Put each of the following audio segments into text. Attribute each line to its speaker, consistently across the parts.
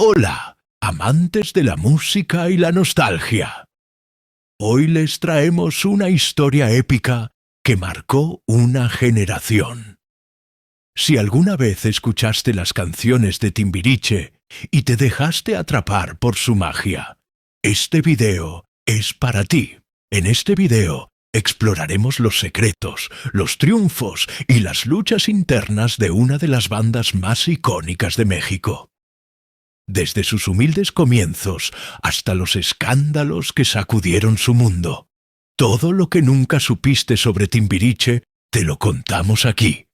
Speaker 1: Hola, amantes de la música y la nostalgia. Hoy les traemos una historia épica que marcó una generación. Si alguna vez escuchaste las canciones de Timbiriche y te dejaste atrapar por su magia, este video es para ti. En este video exploraremos los secretos, los triunfos y las luchas internas de una de las bandas más icónicas de México. Desde sus humildes comienzos hasta los escándalos que sacudieron su mundo. Todo lo que nunca supiste sobre Timbiriche te lo contamos aquí,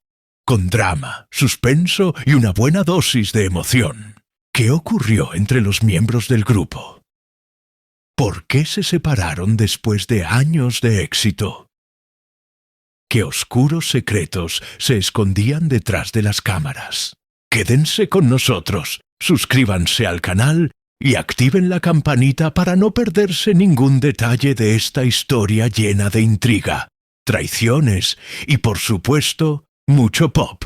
Speaker 1: con drama, suspenso y una buena dosis de emoción. ¿Qué ocurrió entre los miembros del grupo? ¿Por qué se separaron después de años de éxito? ¿Qué oscuros secretos se escondían detrás de las cámaras? Quédense con nosotros. Suscríbanse al canal y activen la campanita para no perderse ningún detalle de esta historia llena de intriga, traiciones y, por supuesto, mucho pop.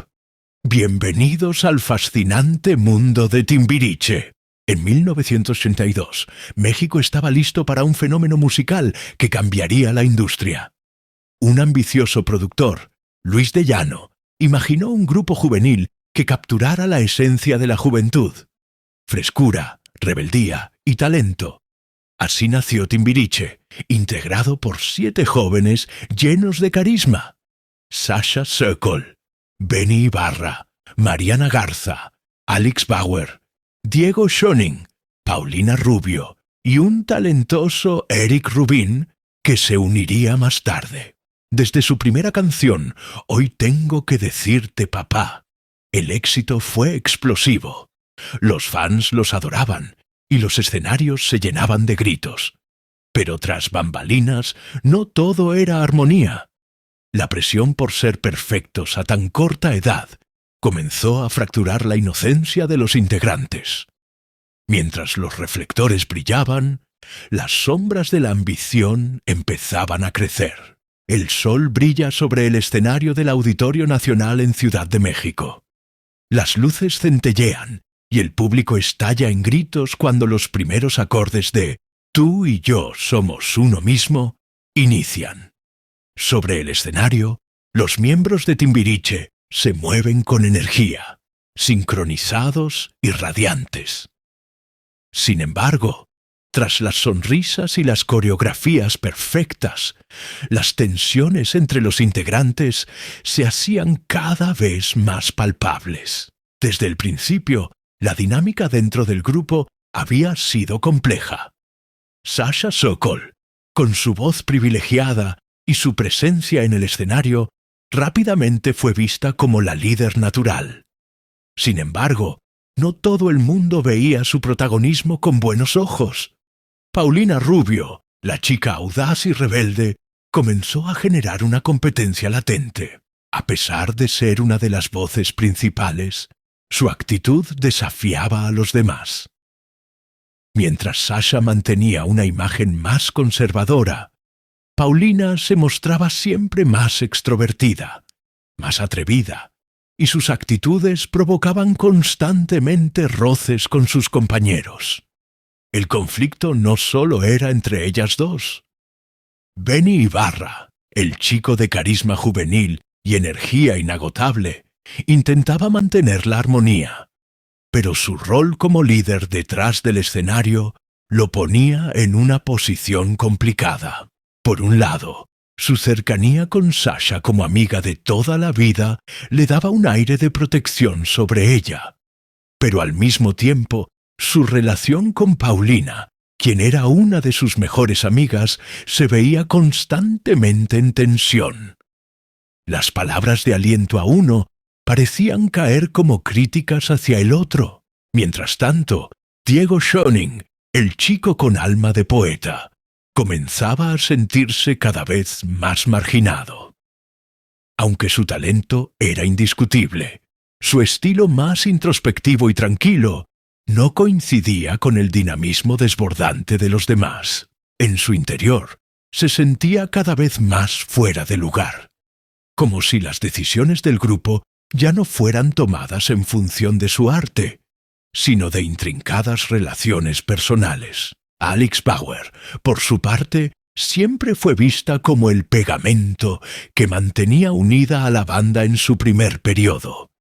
Speaker 1: Bienvenidos al fascinante mundo de Timbiriche. En 1982, México estaba listo para un fenómeno musical que cambiaría la industria. Un ambicioso productor, Luis de Llano, imaginó un grupo juvenil que capturara la esencia de la juventud, frescura, rebeldía y talento. Así nació Timbiriche, integrado por 7 jóvenes llenos de carisma: Sasha Sokol, Benny Ibarra, Mariana Garza, Alex Bauer, Diego Schoening, Paulina Rubio y un talentoso Eric Rubin que se uniría más tarde. Desde su primera canción, Hoy tengo que decirte papá, el éxito fue explosivo. Los fans los adoraban y los escenarios se llenaban de gritos. Pero tras bambalinas, no todo era armonía. La presión por ser perfectos a tan corta edad comenzó a fracturar la inocencia de los integrantes. Mientras los reflectores brillaban, las sombras de la ambición empezaban a crecer. El sol brilla sobre el escenario del Auditorio Nacional en Ciudad de México. Las luces centellean y el público estalla en gritos cuando los primeros acordes de Tú y yo somos uno mismo inician. Sobre el escenario, los miembros de Timbiriche se mueven con energía, sincronizados y radiantes. Sin embargo, tras las sonrisas y las coreografías perfectas, las tensiones entre los integrantes se hacían cada vez más palpables. Desde el principio, la dinámica dentro del grupo había sido compleja. Sasha Sokol, con su voz privilegiada y su presencia en el escenario, rápidamente fue vista como la líder natural. Sin embargo, no todo el mundo veía su protagonismo con buenos ojos. Paulina Rubio, la chica audaz y rebelde, comenzó a generar una competencia latente. A pesar de ser una de las voces principales, su actitud desafiaba a los demás. Mientras Sasha mantenía una imagen más conservadora, Paulina se mostraba siempre más extrovertida, más atrevida, y sus actitudes provocaban constantemente roces con sus compañeros. El conflicto no solo era entre ellas dos. Benny Ibarra, el chico de carisma juvenil y energía inagotable, intentaba mantener la armonía, pero su rol como líder detrás del escenario lo ponía en una posición complicada. Por un lado, su cercanía con Sasha como amiga de toda la vida le daba un aire de protección sobre ella, pero al mismo tiempo, su relación con Paulina, quien era una de sus mejores amigas, se veía constantemente en tensión. Las palabras de aliento a uno parecían caer como críticas hacia el otro. Mientras tanto, Diego Schoening, el chico con alma de poeta, comenzaba a sentirse cada vez más marginado. Aunque su talento era indiscutible, su estilo más introspectivo y tranquilo no coincidía con el dinamismo desbordante de los demás. En su interior, se sentía cada vez más fuera de lugar, como si las decisiones del grupo ya no fueran tomadas en función de su arte, sino de intrincadas relaciones personales. Alix Bauer, por su parte, siempre fue vista como el pegamento que mantenía unida a la banda en su primer periodo.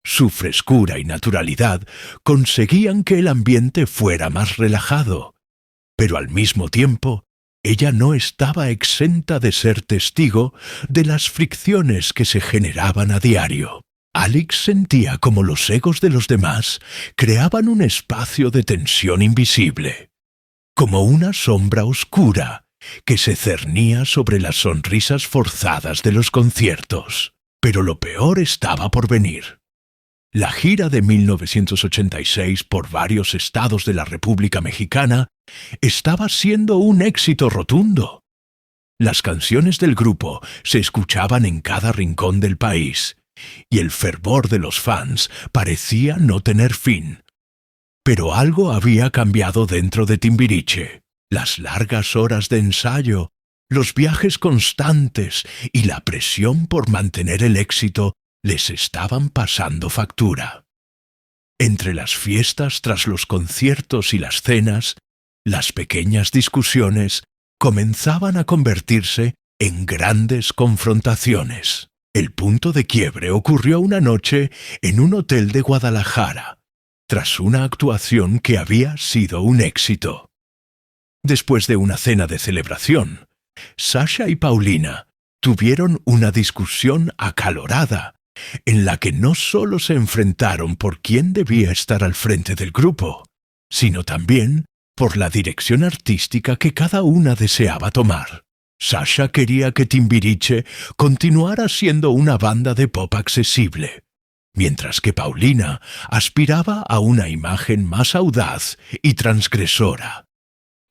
Speaker 1: Su frescura y naturalidad conseguían que el ambiente fuera más relajado, pero al mismo tiempo, ella no estaba exenta de ser testigo de las fricciones que se generaban a diario. Alix sentía como los egos de los demás creaban un espacio de tensión invisible, como una sombra oscura que se cernía sobre las sonrisas forzadas de los conciertos. Pero lo peor estaba por venir. La gira de 1986 por varios estados de la República Mexicana estaba siendo un éxito rotundo. Las canciones del grupo se escuchaban en cada rincón del país, y el fervor de los fans parecía no tener fin. Pero algo había cambiado dentro de Timbiriche. Las largas horas de ensayo, los viajes constantes y la presión por mantener el éxito les estaban pasando factura. Entre las fiestas tras los conciertos y las cenas, las pequeñas discusiones comenzaban a convertirse en grandes confrontaciones. El punto de quiebre ocurrió una noche en un hotel de Guadalajara, tras una actuación que había sido un éxito. Después de una cena de celebración, Sasha y Paulina tuvieron una discusión acalorada, en la que no solo se enfrentaron por quién debía estar al frente del grupo, sino también por la dirección artística que cada una deseaba tomar. Sasha quería que Timbiriche continuara siendo una banda de pop accesible, mientras que Paulina aspiraba a una imagen más audaz y transgresora,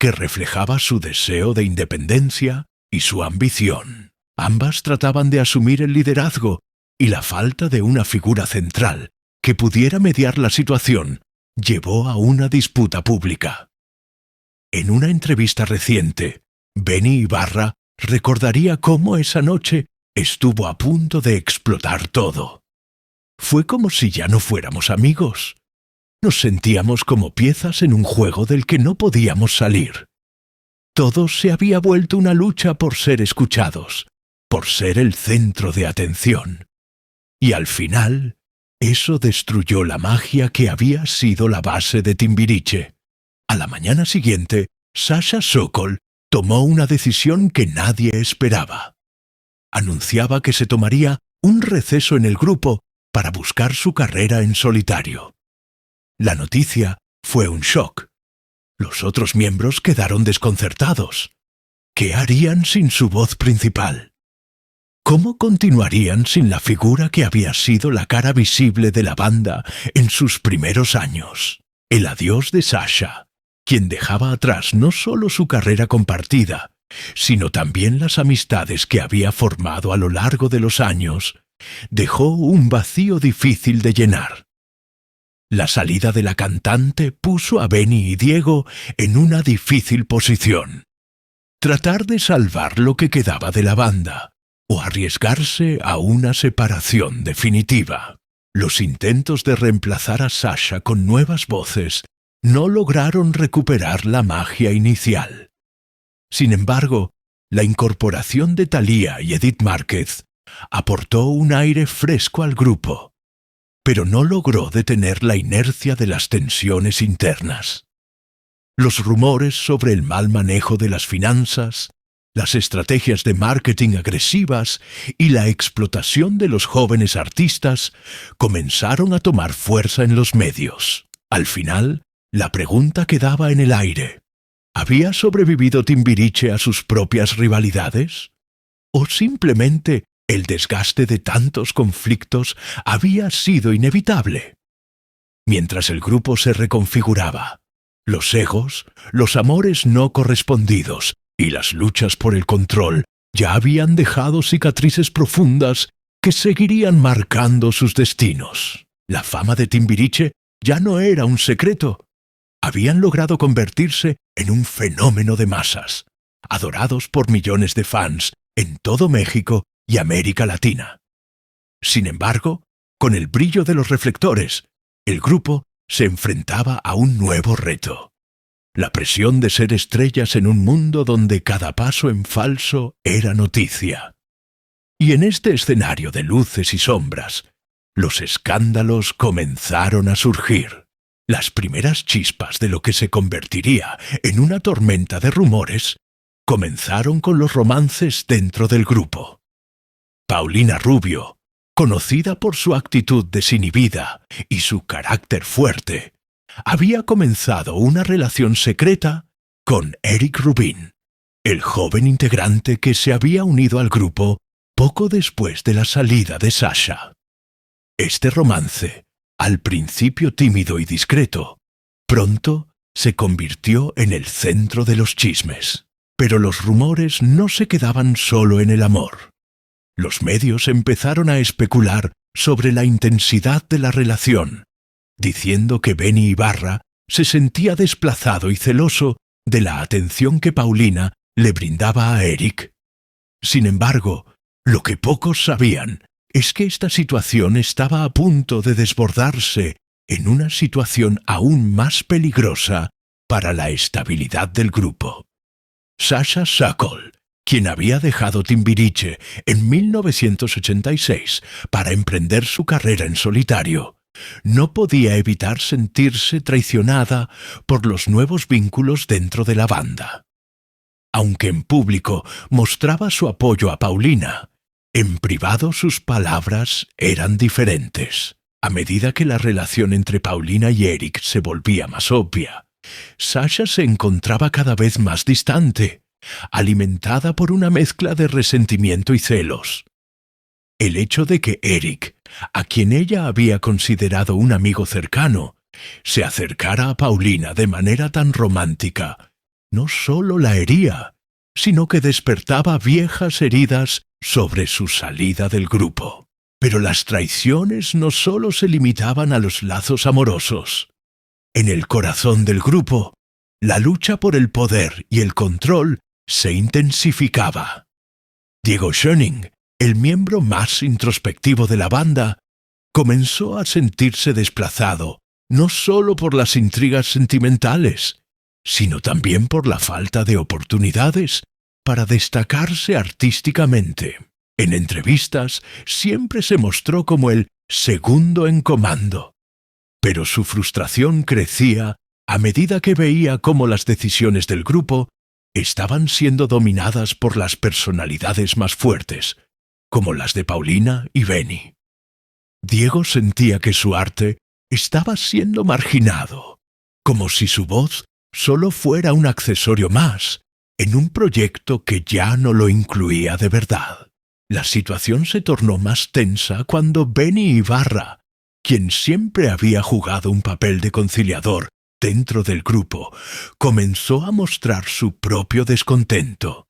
Speaker 1: que reflejaba su deseo de independencia y su ambición. Ambas trataban de asumir el liderazgo, y la falta de una figura central que pudiera mediar la situación llevó a una disputa pública. En una entrevista reciente, Benny Ibarra recordaría cómo esa noche estuvo a punto de explotar todo. Fue como si ya no fuéramos amigos. Nos sentíamos como piezas en un juego del que no podíamos salir. Todo se había vuelto una lucha por ser escuchados, por ser el centro de atención. Y al final, eso destruyó la magia que había sido la base de Timbiriche. A la mañana siguiente, Sasha Sokol tomó una decisión que nadie esperaba. Anunciaba que se tomaría un receso en el grupo para buscar su carrera en solitario. La noticia fue un shock. Los otros miembros quedaron desconcertados. ¿Qué harían sin su voz principal? ¿Cómo continuarían sin la figura que había sido la cara visible de la banda en sus primeros años? El adiós de Sasha, quien dejaba atrás no solo su carrera compartida, sino también las amistades que había formado a lo largo de los años, dejó un vacío difícil de llenar. La salida de la cantante puso a Benny y Diego en una difícil posición. Tratar de salvar lo que quedaba de la banda, o arriesgarse a una separación definitiva. Los intentos de reemplazar a Sasha con nuevas voces no lograron recuperar la magia inicial. Sin embargo, la incorporación de Thalía y Edith Márquez aportó un aire fresco al grupo, pero no logró detener la inercia de las tensiones internas. Los rumores sobre el mal manejo de las finanzas, las estrategias de marketing agresivas y la explotación de los jóvenes artistas comenzaron a tomar fuerza en los medios. Al final, la pregunta quedaba en el aire. ¿Había sobrevivido Timbiriche a sus propias rivalidades? ¿O simplemente el desgaste de tantos conflictos había sido inevitable? Mientras el grupo se reconfiguraba, los egos, los amores no correspondidos y las luchas por el control ya habían dejado cicatrices profundas que seguirían marcando sus destinos. La fama de Timbiriche ya no era un secreto. Habían logrado convertirse en un fenómeno de masas, adorados por millones de fans en todo México y América Latina. Sin embargo, con el brillo de los reflectores, el grupo se enfrentaba a un nuevo reto: la presión de ser estrellas en un mundo donde cada paso en falso era noticia. Y en este escenario de luces y sombras, los escándalos comenzaron a surgir. Las primeras chispas de lo que se convertiría en una tormenta de rumores comenzaron con los romances dentro del grupo. Paulina Rubio, conocida por su actitud desinhibida y su carácter fuerte, había comenzado una relación secreta con Eric Rubin, el joven integrante que se había unido al grupo poco después de la salida de Sasha. Este romance, al principio tímido y discreto, pronto se convirtió en el centro de los chismes. Pero los rumores no se quedaban solo en el amor. Los medios empezaron a especular sobre la intensidad de la relación, diciendo que Benny Ibarra se sentía desplazado y celoso de la atención que Paulina le brindaba a Eric. Sin embargo, lo que pocos sabían es que esta situación estaba a punto de desbordarse en una situación aún más peligrosa para la estabilidad del grupo. Sasha Sokol, quien había dejado Timbiriche en 1986 para emprender su carrera en solitario, no podía evitar sentirse traicionada por los nuevos vínculos dentro de la banda. Aunque en público mostraba su apoyo a Paulina, en privado sus palabras eran diferentes. A medida que la relación entre Paulina y Eric se volvía más obvia, Sasha se encontraba cada vez más distante, alimentada por una mezcla de resentimiento y celos. El hecho de que Eric, a quien ella había considerado un amigo cercano, se acercara a Paulina de manera tan romántica, no solo la hería, sino que despertaba viejas heridas sobre su salida del grupo. Pero las traiciones no solo se limitaban a los lazos amorosos. En el corazón del grupo, la lucha por el poder y el control se intensificaba. Diego Schöning, el miembro más introspectivo de la banda, comenzó a sentirse desplazado no solo por las intrigas sentimentales, sino también por la falta de oportunidades para destacarse artísticamente. En entrevistas siempre se mostró como el segundo en comando, pero su frustración crecía a medida que veía cómo las decisiones del grupo estaban siendo dominadas por las personalidades más fuertes, como las de Paulina y Benny. Diego sentía que su arte estaba siendo marginado, como si su voz solo fuera un accesorio más en un proyecto que ya no lo incluía de verdad. La situación se tornó más tensa cuando Benny Ibarra, quien siempre había jugado un papel de conciliador dentro del grupo, comenzó a mostrar su propio descontento.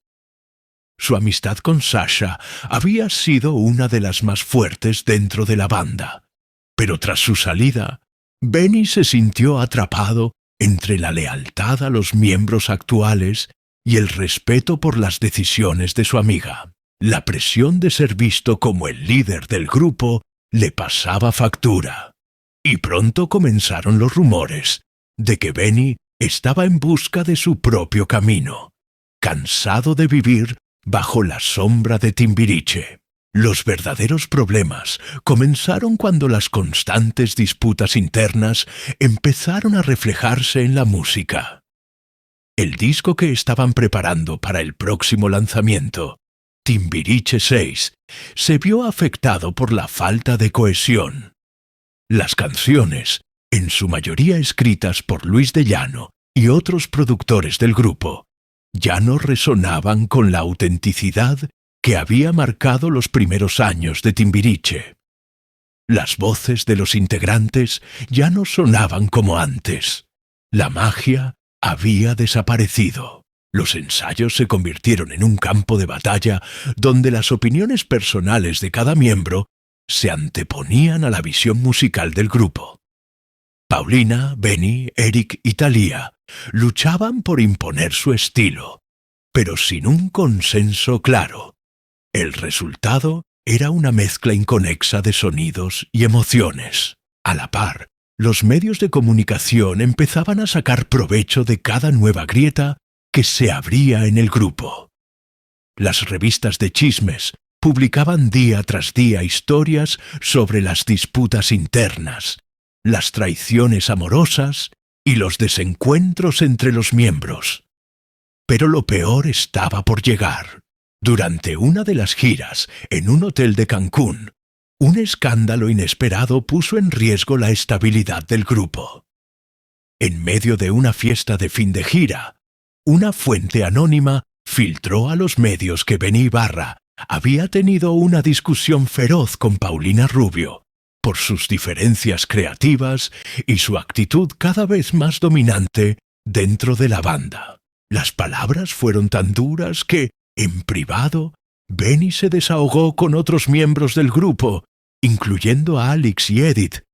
Speaker 1: Su amistad con Sasha había sido una de las más fuertes dentro de la banda, pero tras su salida, Benny se sintió atrapado entre la lealtad a los miembros actuales y el respeto por las decisiones de su amiga. La presión de ser visto como el líder del grupo le pasaba factura, y pronto comenzaron los rumores de que Benny estaba en busca de su propio camino, cansado de vivir bajo la sombra de Timbiriche. Los verdaderos problemas comenzaron cuando las constantes disputas internas empezaron a reflejarse en la música. El disco que estaban preparando para el próximo lanzamiento, Timbiriche 6, se vio afectado por la falta de cohesión. Las canciones, en su mayoría escritas por Luis de Llano y otros productores del grupo, ya no resonaban con la autenticidad que había marcado los primeros años de Timbiriche. Las voces de los integrantes ya no sonaban como antes. La magia había desaparecido. Los ensayos se convirtieron en un campo de batalla donde las opiniones personales de cada miembro se anteponían a la visión musical del grupo. Paulina, Benny, Eric y Thalía luchaban por imponer su estilo, pero sin un consenso claro. El resultado era una mezcla inconexa de sonidos y emociones. A la par, Los medios de comunicación empezaban a sacar provecho de cada nueva grieta que se abría en el grupo. Las revistas de chismes publicaban día tras día historias sobre las disputas internas, las traiciones amorosas y los desencuentros entre los miembros. Pero lo peor estaba por llegar. Durante una de las giras, en un hotel de Cancún, un escándalo inesperado puso en riesgo la estabilidad del grupo. En medio de una fiesta de fin de gira, una fuente anónima filtró a los medios que Benny Ibarra había tenido una discusión feroz con Paulina Rubio por sus diferencias creativas y su actitud cada vez más dominante dentro de la banda. Las palabras fueron tan duras que, en privado, Benny se desahogó con otros miembros del grupo, incluyendo a Alex y Edith,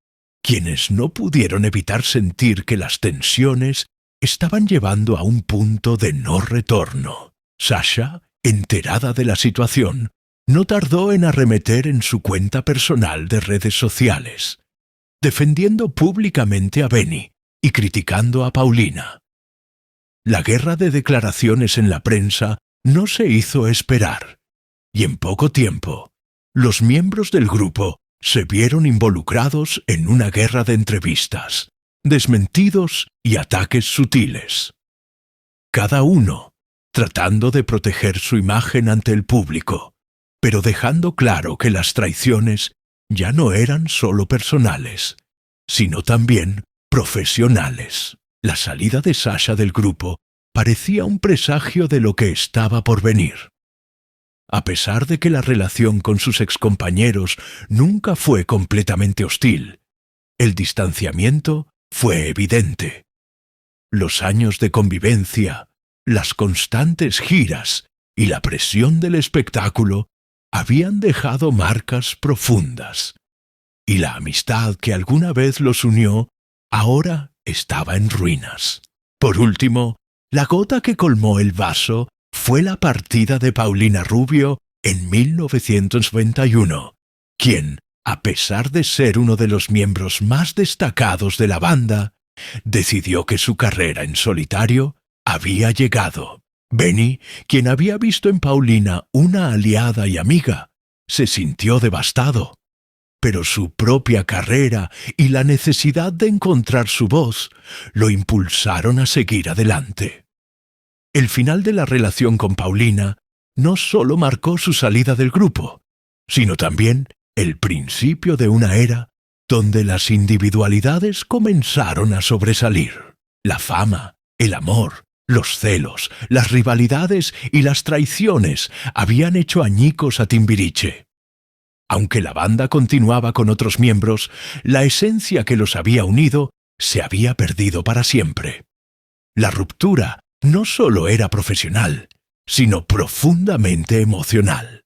Speaker 1: quienes no pudieron evitar sentir que las tensiones estaban llevando a un punto de no retorno. Sasha, enterada de la situación, no tardó en arremeter en su cuenta personal de redes sociales, defendiendo públicamente a Benny y criticando a Paulina. La guerra de declaraciones en la prensa no se hizo esperar, y en poco tiempo, los miembros del grupo se vieron involucrados en una guerra de entrevistas, desmentidos y ataques sutiles. Cada uno tratando de proteger su imagen ante el público, pero dejando claro que las traiciones ya no eran solo personales, sino también profesionales. La salida de Sasha del grupo parecía un presagio de lo que estaba por venir. A pesar de que la relación con sus excompañeros nunca fue completamente hostil, el distanciamiento fue evidente. Los años de convivencia, las constantes giras y la presión del espectáculo habían dejado marcas profundas, y la amistad que alguna vez los unió ahora estaba en ruinas. Por último, la gota que colmó el vaso fue la partida de Paulina Rubio en 1991, quien, a pesar de ser uno de los miembros más destacados de la banda, decidió que su carrera en solitario había llegado. Benny, quien había visto en Paulina una aliada y amiga, se sintió devastado, pero su propia carrera y la necesidad de encontrar su voz lo impulsaron a seguir adelante. El final de la relación con Paulina no solo marcó su salida del grupo, sino también el principio de una era donde las individualidades comenzaron a sobresalir. La fama, el amor, los celos, las rivalidades y las traiciones habían hecho añicos a Timbiriche. Aunque la banda continuaba con otros miembros, la esencia que los había unido se había perdido para siempre. La ruptura no solo era profesional, sino profundamente emocional,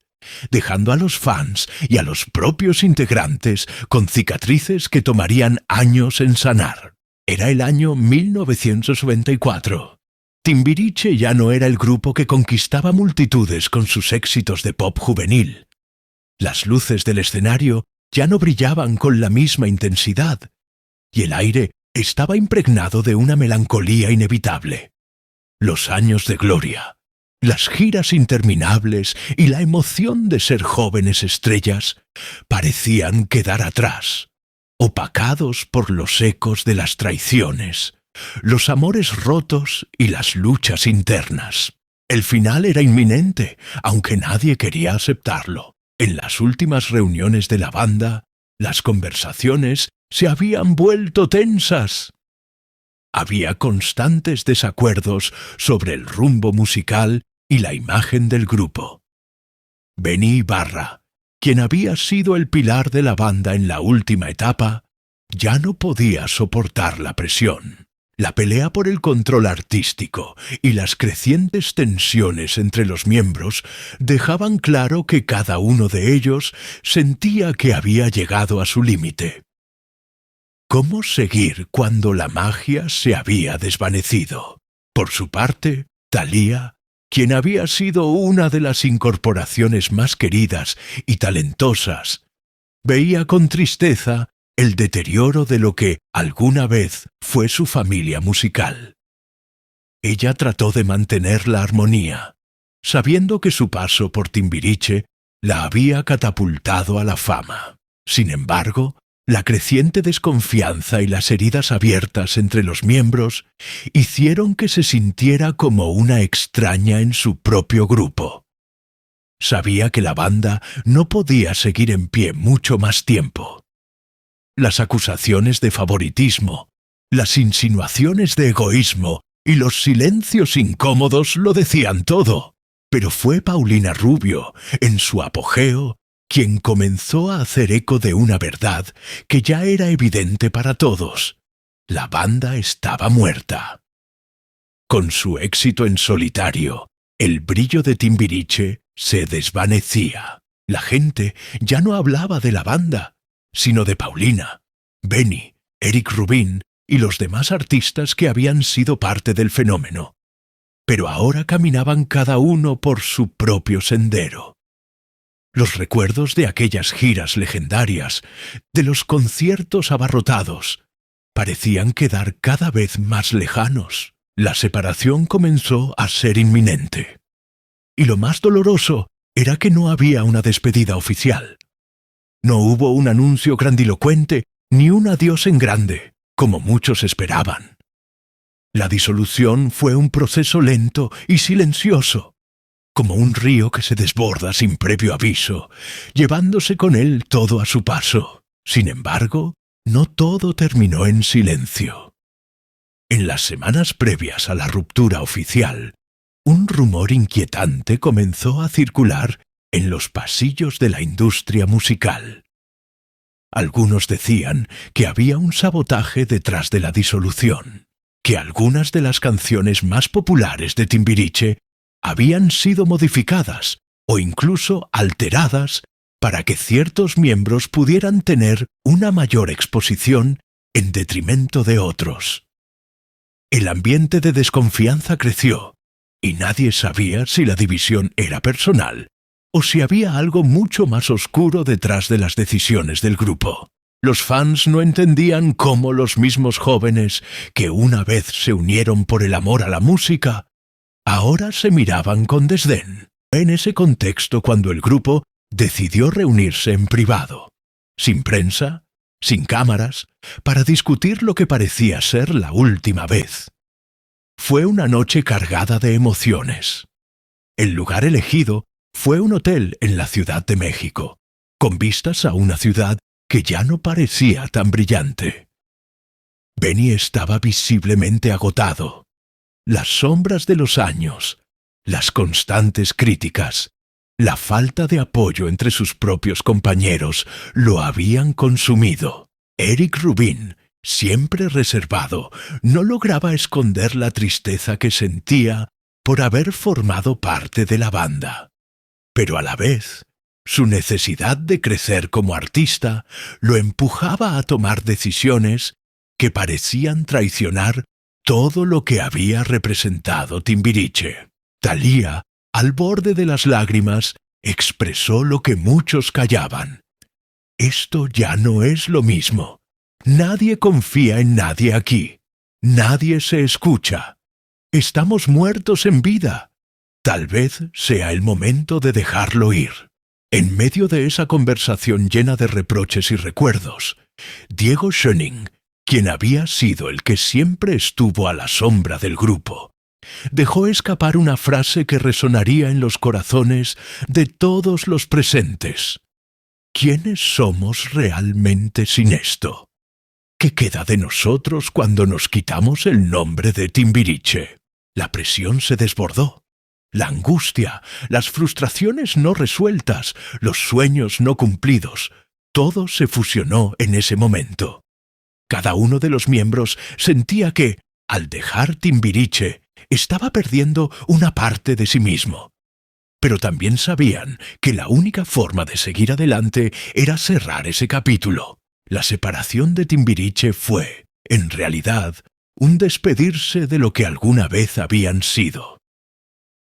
Speaker 1: dejando a los fans y a los propios integrantes con cicatrices que tomarían años en sanar. Era el año 1994. Timbiriche ya no era el grupo que conquistaba multitudes con sus éxitos de pop juvenil. Las luces del escenario ya no brillaban con la misma intensidad, y el aire estaba impregnado de una melancolía inevitable. Los años de gloria, las giras interminables y la emoción de ser jóvenes estrellas parecían quedar atrás, opacados por los ecos de las traiciones, los amores rotos y las luchas internas. El final era inminente, aunque nadie quería aceptarlo. En las últimas reuniones de la banda, las conversaciones se habían vuelto tensas. Había constantes desacuerdos sobre el rumbo musical y la imagen del grupo. Benny Ibarra, quien había sido el pilar de la banda en la última etapa, ya no podía soportar la presión. La pelea por el control artístico y las crecientes tensiones entre los miembros dejaban claro que cada uno de ellos sentía que había llegado a su límite. ¿Cómo seguir cuando la magia se había desvanecido? Por su parte, Thalía, quien había sido una de las incorporaciones más queridas y talentosas, veía con tristeza el deterioro de lo que alguna vez fue su familia musical. Ella trató de mantener la armonía, sabiendo que su paso por Timbiriche la había catapultado a la fama. Sin embargo, la creciente desconfianza y las heridas abiertas entre los miembros hicieron que se sintiera como una extraña en su propio grupo. Sabía que la banda no podía seguir en pie mucho más tiempo. Las acusaciones de favoritismo, las insinuaciones de egoísmo y los silencios incómodos lo decían todo. Pero fue Paulina Rubio, en su apogeo, quien comenzó a hacer eco de una verdad que ya era evidente para todos. La banda estaba muerta. Con su éxito en solitario, el brillo de Timbiriche se desvanecía. La gente ya no hablaba de la banda, sino de Paulina, Benny, Eric Rubin y los demás artistas que habían sido parte del fenómeno. Pero ahora caminaban cada uno por su propio sendero. Los recuerdos de aquellas giras legendarias, de los conciertos abarrotados, parecían quedar cada vez más lejanos. La separación comenzó a ser inminente. Y lo más doloroso era que no había una despedida oficial. No hubo un anuncio grandilocuente ni un adiós en grande, como muchos esperaban. La disolución fue un proceso lento y silencioso, como un río que se desborda sin previo aviso, llevándose con él todo a su paso. Sin embargo, no todo terminó en silencio. En las semanas previas a la ruptura oficial, un rumor inquietante comenzó a circular en los pasillos de la industria musical. Algunos decían que había un sabotaje detrás de la disolución, que algunas de las canciones más populares de Timbiriche habían sido modificadas o incluso alteradas para que ciertos miembros pudieran tener una mayor exposición en detrimento de otros. El ambiente de desconfianza creció y nadie sabía si la división era personal o si había algo mucho más oscuro detrás de las decisiones del grupo. Los fans no entendían cómo los mismos jóvenes que una vez se unieron por el amor a la música, ahora se miraban con desdén. En ese contexto cuando el grupo decidió reunirse en privado, sin prensa, sin cámaras, para discutir lo que parecía ser la última vez. Fue una noche cargada de emociones. El lugar elegido fue un hotel en la Ciudad de México, con vistas a una ciudad que ya no parecía tan brillante. Benny estaba visiblemente agotado. Las sombras de los años, las constantes críticas, la falta de apoyo entre sus propios compañeros lo habían consumido. Eric Rubin, siempre reservado, no lograba esconder la tristeza que sentía por haber formado parte de la banda. Pero a la vez, su necesidad de crecer como artista lo empujaba a tomar decisiones que parecían traicionar todo lo que había representado Timbiriche. Thalía, al borde de las lágrimas, expresó lo que muchos callaban. Esto ya no es lo mismo. Nadie confía en nadie aquí. Nadie se escucha. Estamos muertos en vida. Tal vez sea el momento de dejarlo ir. En medio de esa conversación llena de reproches y recuerdos, Diego Schöning, quien había sido el que siempre estuvo a la sombra del grupo, dejó escapar una frase que resonaría en los corazones de todos los presentes. ¿Quiénes somos realmente sin esto? ¿Qué queda de nosotros cuando nos quitamos el nombre de Timbiriche? La presión se desbordó. La angustia, las frustraciones no resueltas, los sueños no cumplidos, todo se fusionó en ese momento. Cada uno de los miembros sentía que, al dejar Timbiriche, estaba perdiendo una parte de sí mismo. Pero también sabían que la única forma de seguir adelante era cerrar ese capítulo. La separación de Timbiriche fue, en realidad, un despedirse de lo que alguna vez habían sido.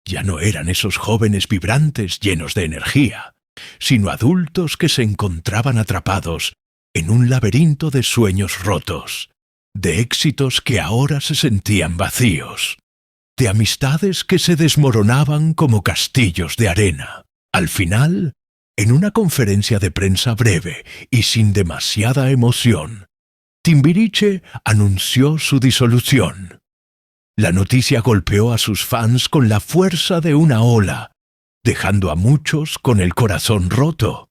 Speaker 1: Ya no eran esos jóvenes vibrantes llenos de energía, sino adultos que se encontraban atrapados en un laberinto de sueños rotos, de éxitos que ahora se sentían vacíos, de amistades que se desmoronaban como castillos de arena. Al final, en una conferencia de prensa breve y sin demasiada emoción, Timbiriche anunció su disolución. La noticia golpeó a sus fans con la fuerza de una ola, dejando a muchos con el corazón roto.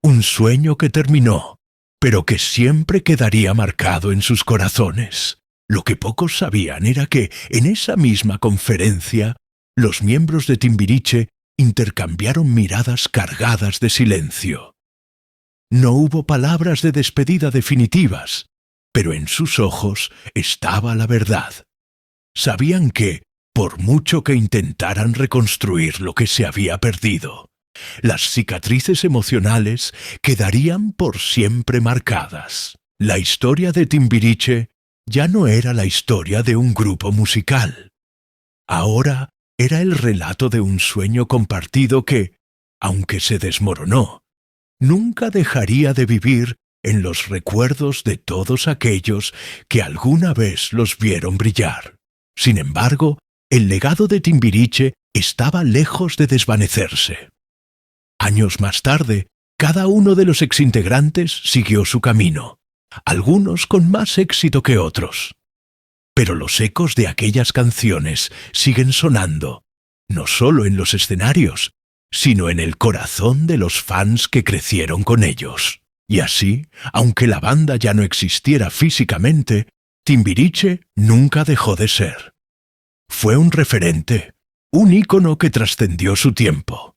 Speaker 1: Un sueño que terminó, pero que siempre quedaría marcado en sus corazones. Lo que pocos sabían era que, en esa misma conferencia, los miembros de Timbiriche intercambiaron miradas cargadas de silencio. No hubo palabras de despedida definitivas, pero en sus ojos estaba la verdad. Sabían que, por mucho que intentaran reconstruir lo que se había perdido, las cicatrices emocionales quedarían por siempre marcadas. La historia de Timbiriche ya no era la historia de un grupo musical. Ahora era el relato de un sueño compartido que, aunque se desmoronó, nunca dejaría de vivir en los recuerdos de todos aquellos que alguna vez los vieron brillar. Sin embargo, el legado de Timbiriche estaba lejos de desvanecerse. Años más tarde, cada uno de los exintegrantes siguió su camino, algunos con más éxito que otros. Pero los ecos de aquellas canciones siguen sonando, no solo en los escenarios, sino en el corazón de los fans que crecieron con ellos. Y así, aunque la banda ya no existiera físicamente, Timbiriche nunca dejó de ser. Fue un referente, un ícono que trascendió su tiempo.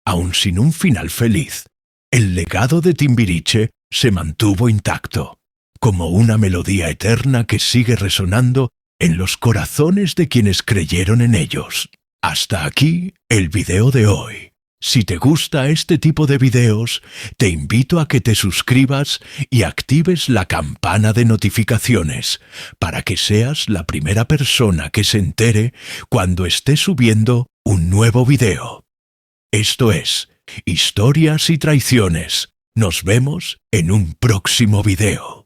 Speaker 1: Aun sin un final feliz, el legado de Timbiriche se mantuvo intacto, como una melodía eterna que sigue resonando en los corazones de quienes creyeron en ellos. Hasta aquí el video de hoy. Si te gusta este tipo de videos, te invito a que te suscribas y actives la campana de notificaciones para que seas la primera persona que se entere cuando esté subiendo un nuevo video. Esto es Historias y Traiciones. Nos vemos en un próximo video.